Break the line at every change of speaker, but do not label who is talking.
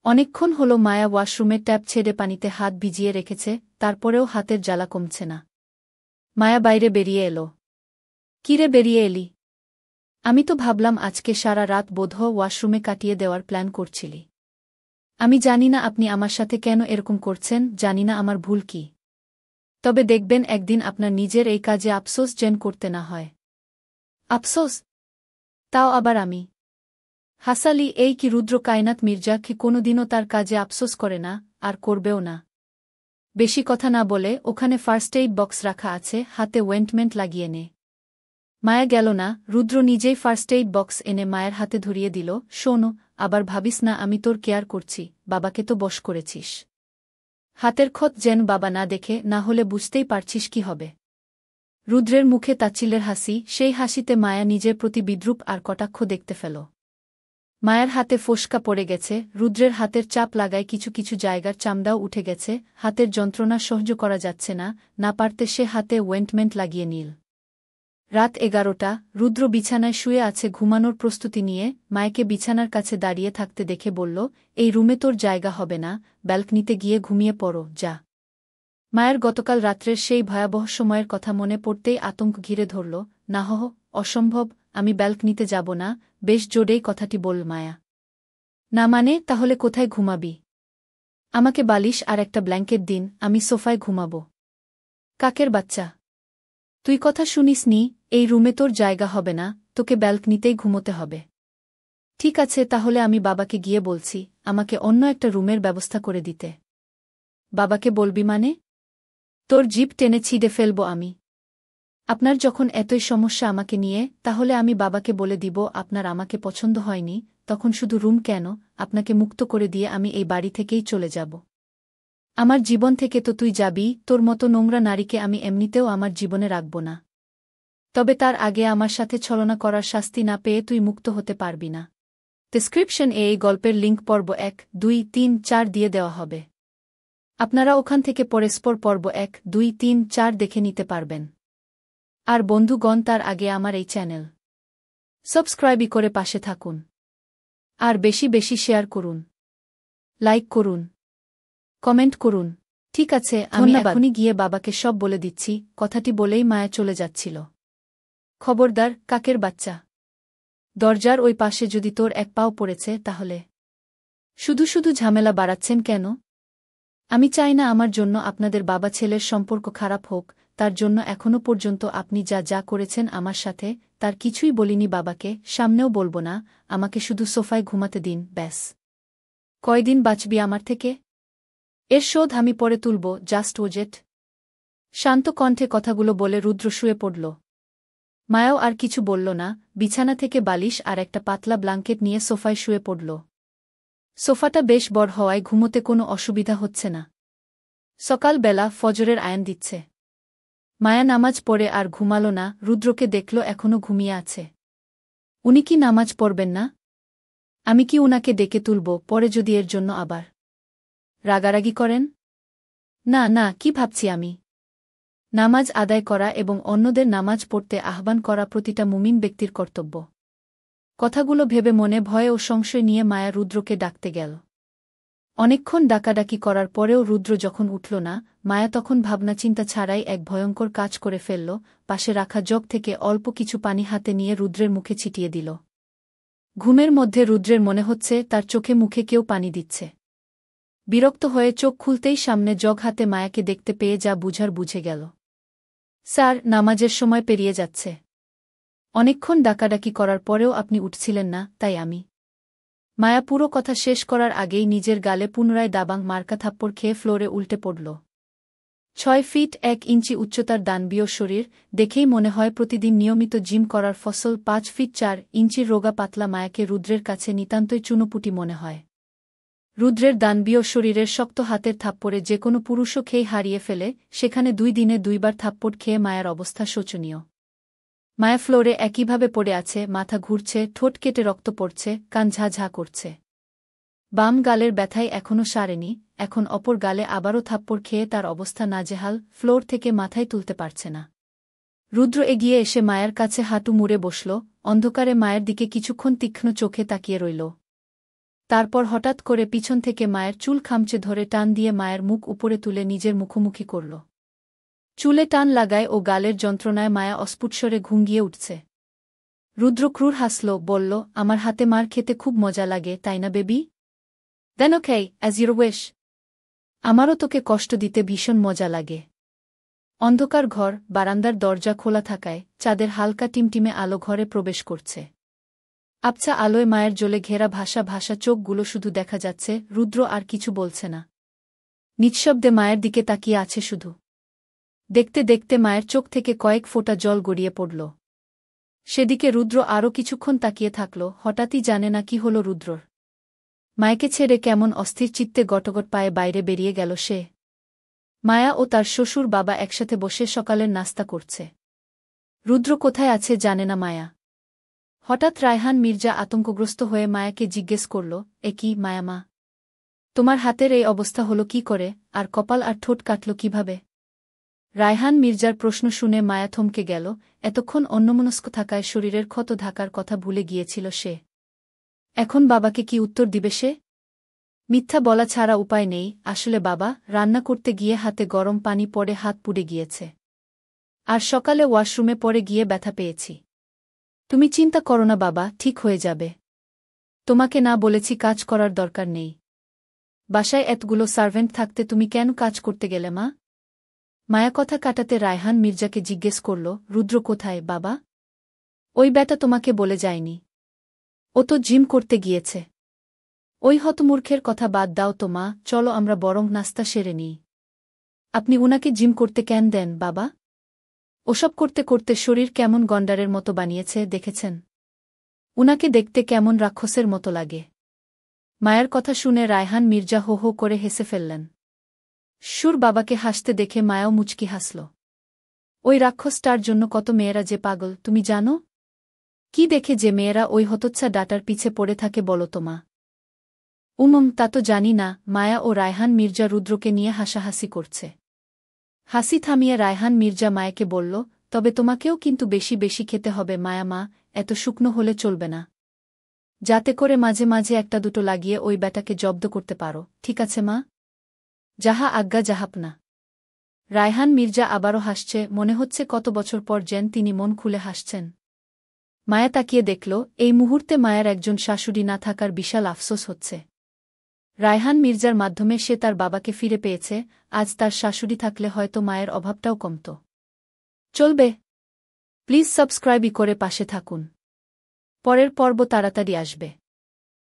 অনেকক্ষণ হলো মায়া ওয়াশরুমের ট্যাপ ছেড়ে পানিতে হাত ভিজিয়ে রেখেছে, তারপরেও হাতের জ্বালা কমছে না। মায়া বাইরে বেরিয়ে এল। কিরে বেরিয়ে এলি? আমি তো ভাবলাম আজকে সারা রাত বোধহয় ওয়াশরুমে কাটিয়ে দেওয়ার প্ল্যান করছিলি। আমি জানি না আপনি আমার সাথে কেন এরকম করছেন, জানি না আমার ভুল কি। তবে দেখবেন একদিন আপনার নিজের এই কাজে আফসোস যেন করতে না হয়। আফসোস? তাও আবার আমি? হাসালি, এই কি রুদ্র কায়নাত মির্জা কি কোনোদিনও তার কাজে আফসোস করে না, আর করবেও না। বেশি কথা না বলে ওখানে ফার্স্ট এইড বক্স রাখা আছে, হাতে ওয়েন্টমেন্ট লাগিয়ে নে। মায়া গেল না, রুদ্র নিজেই ফার্স্ট এইড বক্স এনে মায়ের হাতে ধরিয়ে দিল। শোনো, আবার ভাবিস না আমি তোর কেয়ার করছি, বাবাকে তো বশ করেছিস। হাতের ক্ষত যেন বাবা না দেখে, না হলে বুঝতেই পারছিস কি হবে। রুদ্রের মুখে তাচ্ছিল্যের হাসি, সেই হাসিতে মায়া নিজের প্রতি বিদ্রূপ আর কটাক্ষ দেখতে ফেল। মায়ের হাতে ফোস্কা পড়ে গেছে, রুদ্রের হাতের চাপ লাগায় কিছু কিছু জায়গার চামড়াও উঠে গেছে, হাতের যন্ত্রণা সহ্য করা যাচ্ছে না, না পারতে সে হাতে ওয়েন্টমেন্ট লাগিয়ে নিল। রাত 11টা, রুদ্র বিছানায় শুয়ে আছে ঘুমানোর প্রস্তুতি নিয়ে, মায়েকে বিছানার কাছে দাঁড়িয়ে থাকতে দেখে বলল, এই রুমে তোর জায়গা হবে না, ব্যালকনিতে গিয়ে ঘুমিয়ে পড়ো, যা। মায়ের গতকাল রাত্রের সেই ভয়াবহ সময়ের কথা মনে পড়তেই আতঙ্ক ঘিরে ধরল। না অসম্ভব, আমি ব্যালকনিতে যাব না, বেশ জোরেই কথাটি বল মায়া। না মানে, তাহলে কোথায় ঘুমাবি? আমাকে বালিশ আর একটা ব্ল্যাঙ্কেট দিন, আমি সোফায় ঘুমাব। কাকের বাচ্চা, তুই কথা শুনিস নি? এই রুমে তোর জায়গা হবে না, তোকে ব্যালকনিতেই ঘুমোতে হবে। ঠিক আছে, তাহলে আমি বাবাকে গিয়ে বলছি আমাকে অন্য একটা রুমের ব্যবস্থা করে দিতে। বাবাকে বলবি মানে? তোর জিভ টেনে ছিঁড়ে ফেলব আমি। আপনার যখন এতই সমস্যা আমাকে নিয়ে, তাহলে আমি বাবাকে বলে দিব আপনার আমাকে পছন্দ হয়নি, তখন শুধু রুম কেন, আপনাকে মুক্ত করে দিয়ে আমি এই বাড়ি থেকেই চলে যাব। আমার জীবন থেকে তো তুই যাবি, তোর মতো নোংরা নারীকে আমি এমনিতেও আমার জীবনে রাখব না। তবে তার আগে আমার সাথে ছলনা করার শাস্তি না পেয়ে তুই মুক্ত হতে পারবি না। ডেসক্রিপশন এই গল্পের লিঙ্ক পর্ব 1, 2, 3, 4 দিয়ে দেওয়া হবে। আপনারা ওখান থেকে পরস্পর পর্ব 1, 2, 3, 4 দেখে নিতে পারবেন। আর বন্ধুগণ, তার আগে আমার এই চ্যানেল সাবস্ক্রাইবই করে পাশে থাকুন। আর বেশি বেশি শেয়ার করুন, লাইক করুন, কমেন্ট করুন। ঠিক আছে, আমি এখনই গিয়ে বাবাকে সব বলে দিচ্ছি। কথাটি বলেই মায়া চলে যাচ্ছিল। খবরদার, কাকের বাচ্চা, দরজার ওই পাশে যদি তোর এক পাও পড়েছে তাহলে। শুধু শুধু ঝামেলা বাড়াচ্ছেন কেন? আমি চাই না আমার জন্য আপনাদের বাবা ছেলের সম্পর্ক খারাপ হোক, তার জন্য এখনো পর্যন্ত আপনি যা যা করেছেন আমার সাথে, তার কিছুই বলিনি বাবাকে, সামনেও বলবো না। আমাকে শুধু সোফায় ঘুমাতে দিন, ব্যাস। কয়দিন বাঁচবি আমার থেকে? এর শোধ আমি পরে তুলব, জাস্ট ওজেট। শান্ত কণ্ঠে কথাগুলো বলে রুদ্র শুয়ে পড়ল। মায়াও আর কিছু বলল না, বিছানা থেকে বালিশ আর একটা পাতলা ব্ল্যাঙ্কেট নিয়ে সোফায় শুয়ে পড়ল। সোফাটা বেশ বড় হওয়ায় ঘুমোতে কোনো অসুবিধা হচ্ছে না। সকালবেলা ফজরের আয়ান দিচ্ছে। মায়া নামাজ পড়ে আর ঘুমাল না, রুদ্রকে দেখল এখনও ঘুমিয়ে আছে। উনি কি নামাজ পড়বেন না? আমি কি উনাকে ডেকে তুলব পরে যদি এর জন্য আবার রাগারাগি করেন? না না, কি ভাবছি আমি? নামাজ আদায় করা এবং অন্যদের নামাজ পড়তে আহ্বান করা প্রতিটা মুমিন ব্যক্তির কর্তব্য। কথাগুলো ভেবে মনে ভয় ও সংশয় নিয়ে মায়া রুদ্রকে ডাকতে গেল। অনেকক্ষণ ডাকাডাকি করার পরেও রুদ্র যখন উঠল না, মায়া তখন ভাবনাচিন্তা ছাড়াই এক ভয়ঙ্কর কাজ করে ফেলল। পাশে রাখা জগ থেকে অল্প কিছু পানি হাতে নিয়ে রুদ্রের মুখে ছিটিয়ে দিল। ঘুমের মধ্যে রুদ্রের মনে হচ্ছে তার চোখে মুখে কেউ পানি দিচ্ছে। বিরক্ত হয়ে চোখ খুলতেই সামনে জগ হাতে মায়াকে দেখতে পেয়ে যা বুঝার বুঝে গেল। স্যার, নামাজের সময় পেরিয়ে যাচ্ছে। অনেকক্ষণ ডাকাডাকি করার পরেও আপনি উঠছিলেন না, তাই আমি। মায়া পুরো কথা শেষ করার আগেই নিজের গালে পুনরায় দাবাং মার্কা থাপ্পড় খেয়ে ফ্লোরে উল্টে পড়ল। 6 ফিট 1 ইঞ্চি উচ্চতার দানবীয় শরীর, দেখেই মনে হয় প্রতিদিন নিয়মিত জিম করার ফসল। 5 ফিট 4 ইঞ্চির রোগা পাতলা মায়াকে রুদ্রের কাছে নিতান্তই চুনোপুটি মনে হয়। রুদ্রের দানবীয় শরীরের শক্ত হাতের থাপ্পড়ে যে কোনো পুরুষও খেয়ে হারিয়ে ফেলে, সেখানে 2 দিনে 2 বার থাপ্পড় খেয়ে মায়ার অবস্থা শোচনীয়। মায়া ফ্লোরে একইভাবে পড়ে আছে, মাথা ঘুরছে, ঠোঁট কেটে রক্ত পড়ছে, কান ঝা ঝা করছে। বাম গালের ব্যথায় এখনও সারেনি, এখন অপর গালে আবারও থাপ্পড় খেয়ে তার অবস্থা নাজেহাল, ফ্লোর থেকে মাথায় তুলতে পারছে না। রুদ্র এগিয়ে এসে মায়ের কাছে হাঁটু মুড়ে বসল, অন্ধকারে মায়ের দিকে কিছুক্ষণ তীক্ষ্ণ চোখে তাকিয়ে রইল। তারপর হঠাৎ করে পিছন থেকে মায়ের চুল খামচে ধরে টান দিয়ে মায়ের মুখ উপরে তুলে নিজের মুখোমুখি করল। চুলে টান লাগায় ও গালের যন্ত্রণায় মায়া অস্ফুটস্বরে ঘুঙ্গিয়ে উঠছে। রুদ্র ক্রূর হাসল, বলল, আমার হাতে মার খেতে খুব মজা লাগে, তাই না baby? Then okay, as your wish. আমারও তোকে কষ্ট দিতে ভীষণ মজা লাগে। অন্ধকার ঘর, বারান্দার দরজা খোলা থাকায় চাঁদের হালকা টিমটিমে আলো ঘরে প্রবেশ করছে। আবছা আলোয় মায়ের জ্বলে ঘেরা ভাষা ভাষা চোখগুলো শুধু দেখা যাচ্ছে। রুদ্র আর কিছু বলছে না, নিঃশব্দে মায়ের দিকে তাকিয়ে আছে শুধু। দেখতে দেখতে মায়ের চোখ থেকে কয়েক ফোঁটা জল গড়িয়ে পড়ল। সেদিকে রুদ্র আরও কিছুক্ষণ তাকিয়ে থাকল। হঠাৎই জানে না কি হল রুদ্রর। মায়কে ছেড়ে কেমন অস্থির চিত্তে গটগট পায়ে বাইরে বেরিয়ে গেল সে। মায়া ও তার শ্বশুর বাবা একসাথে বসে সকালের নাস্তা করছে। রুদ্র কোথায় আছে জানে না মায়া। হঠাৎ রায়হান মির্জা আতঙ্কগ্রস্ত হয়ে মায়াকে জিজ্ঞেস করল, এ কি মায়া মা? তোমার হাতের এই অবস্থা হলো কি করে, আর কপাল আর ঠোঁট কাটল কিভাবে? রায়হান মির্জার প্রশ্ন শুনে মায়া থমকে গেল। এতক্ষণ অন্যমনস্ক থাকায় শরীরের ক্ষত ঢাকার কথা ভুলে গিয়েছিল সে। এখন বাবাকে কি উত্তর দিবে সে? মিথ্যা বলা ছাড়া উপায় নেই। আসলে বাবা, রান্না করতে গিয়ে হাতে গরম পানি পড়ে হাত পুড়ে গিয়েছে। আর সকালে ওয়াশরুমে পড়ে গিয়ে ব্যথা পেয়েছি। তুমি চিন্তা করো না বাবা, ঠিক হয়ে যাবে। তোমাকে না বলেছি কাজ করার দরকার নেই। বাসায় এতগুলো সার্ভেন্ট থাকতে তুমি কেন কাজ করতে গেলে মা? মায়া কথা কাটাতে রায়হান মির্জাকে জিজ্ঞেস করল, রুদ্র কোথায় বাবা? ওই ব্যাটা তোমাকে বলে যায়নি? ও তো জিম করতে গিয়েছে। ওই হতমূর্খের কথা বাদ দাও তো মা, চলো আমরা বরং নাস্তা সেরে নিই। আপনি উনাকে জিম করতে কেন দেন বাবা? ওসব করতে করতে শরীর কেমন গন্ডারের মতো বানিয়েছে দেখেছেন? উনাকে দেখতে কেমন রাক্ষসের মতো লাগে। মায়ের কথা শুনে রায়হান মির্জা হো হো করে হেসে ফেললেন। সুর বাবাকে হাসতে দেখে মায়াও মুচকি হাসল। ওই রাক্ষসটার জন্য কত মেয়েরা যে পাগল তুমি জানো? কি দেখে যে মেয়েরা ওই হতচ্ছা ডাটার পিছে পড়ে থাকে বলো তো মা? তা তো জানি না। মায়া ও রায়হান মির্জা রুদ্রকে নিয়ে হাসাহাসি করছে। হাসি থামিয়ে রায়হান মির্জা মায়াকে বলল, তবে তোমাকেও কিন্তু বেশি বেশি খেতে হবে মায়া মা, এত শুকনো হলে চলবে না। যাতে করে মাঝে মাঝে একটা দুটো লাগিয়ে ওই ব্যাটাকে জব্দ করতে পারো, ঠিক আছে মা? যাহা আজ্ঞা জাহাপনা। রায়হান মির্জা আবারও হাসছে, মনে হচ্ছে কত বছর পর যেন তিনি মন খুলে হাসছেন। মায়া তাকিয়ে দেখল, এই মুহূর্তে মায়ার একজন শাশুড়ি না থাকার বিশাল আফসোস হচ্ছে। রায়হান মির্জার মাধ্যমে সে তার বাবাকে ফিরে পেয়েছে, আজ তার শাশুড়ি থাকলে হয়তো মায়ের অভাবটাও কমত। চলবে? প্লিজ সাবস্ক্রাইবই করে পাশে থাকুন। পরের পর্ব তাড়াতাড়ি আসবে।